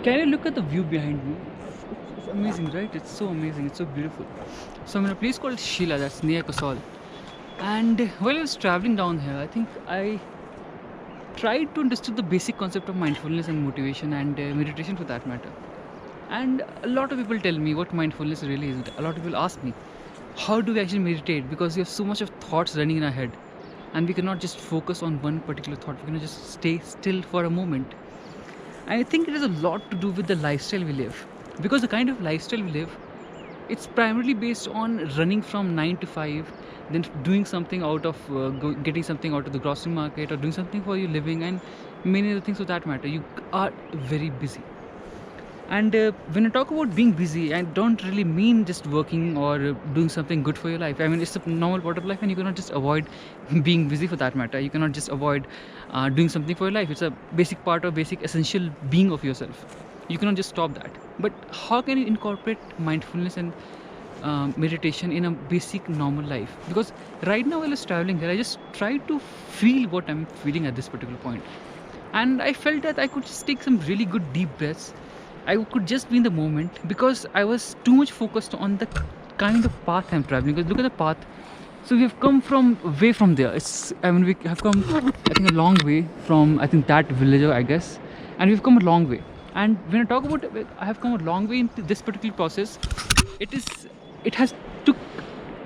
Can you look at the view behind me? It's amazing, right? It's so amazing. It's so beautiful. So I'm in a place called Sheila, that's near Kasol. And while I was traveling down here, I think I tried to understand the basic concept of mindfulness and motivation and meditation for that matter. And a lot of people tell me what mindfulness really is. A lot of people ask me, how do we actually meditate? Because we have so much of thoughts running in our head, and we cannot just focus on one particular thought. We cannot just stay still for a moment. And I think it has a lot to do with the lifestyle we live. Because the kind of lifestyle we live, it's primarily based on running from 9 to 5, then doing something out of getting something out of the grocery market, or doing something for your living, and many other things for that matter. You are very busy. And when I talk about being busy, I don't really mean just working or doing something good for your life. I mean, it's a normal part of life, and you cannot just avoid being busy for that matter. You cannot just avoid doing something for your life. It's a basic part or basic essential being of yourself. You cannot just stop that. But how can you incorporate mindfulness and meditation in a basic normal life? Because right now, while I was traveling here, I just tried to feel what I'm feeling at this particular point. And I felt that I could just take some really good deep breaths. I could just be in the moment because I was too much focused on the kind of path I'm traveling. Because look at the path. So we have come from way from there. We have come, I think, a long way from, I think, that villager, I guess, and we've come a long way. And when I talk about I have come a long way into this particular process, it is it has took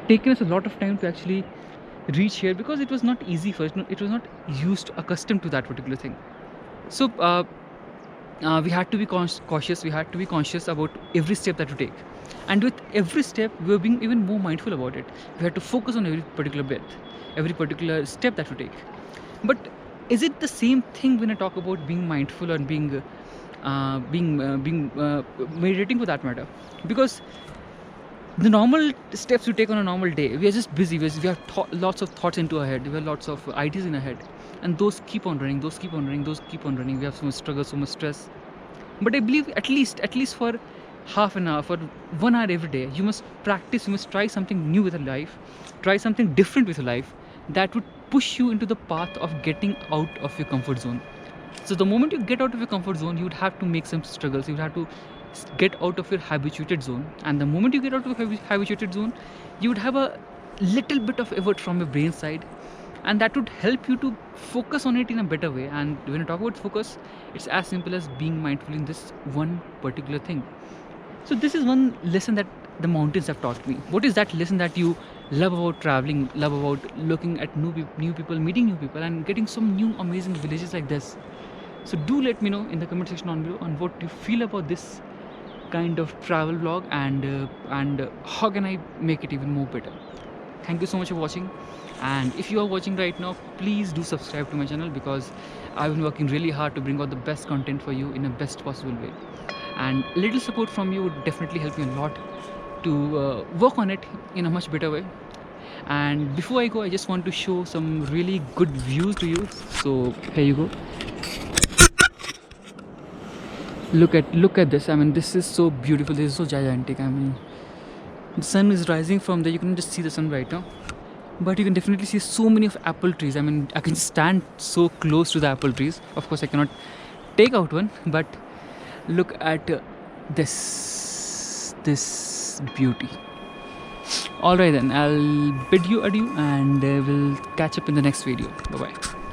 taken us a lot of time to actually reach here, because it was not easy for us. It was not used, accustomed to that particular thing. So we had to be cautious. We had to be conscious about every step that we take, and with every step we were being even more mindful about it. We had to focus on every particular breath, every particular step that we take. But is it the same thing when I talk about being mindful and being meditating for that matter? Because the normal steps we take on a normal day, we are just busy. We have lots of thoughts into our head. We have lots of ideas in our head, and those keep on running. Those keep on running. Those keep on running. We have so much struggle, so much stress. But I believe at least for half an hour, for 1 hour every day, you must practice. You must try something new with your life. Try something different with your life that would push you into the path of getting out of your comfort zone. So the moment you get out of your comfort zone, you would have to make some struggles. You would have to get out of your habituated zone, and the moment you get out of your habituated zone, you would have a little bit of effort from your brain side, and that would help you to focus on it in a better way. And when I talk about focus, it's as simple as being mindful in this one particular thing. So this is one lesson that the mountains have taught me. What is that lesson that you love about traveling, love about looking at new people, meeting new people, and getting some new amazing villages like this? So do let me know in the comment section on below on what you feel about this kind of travel vlog, and how can I make it even more better. Thank you so much for watching, and if you are watching right now, please do subscribe to my channel, because I've been working really hard to bring out the best content for you in the best possible way, and little support from you would definitely help me a lot to work on it in a much better way. And before I go, I just want to show some really good views to you. So here you go. Look at this. I mean, this is so beautiful. This is so gigantic. I mean, the sun is rising from there. You can just see the sun right now, but you can definitely see so many of apple trees. I mean, I can stand so close to the apple trees. Of course, I cannot take out one, but look at this beauty. All right then, I'll bid you adieu, and we'll catch up in the next video. Bye bye.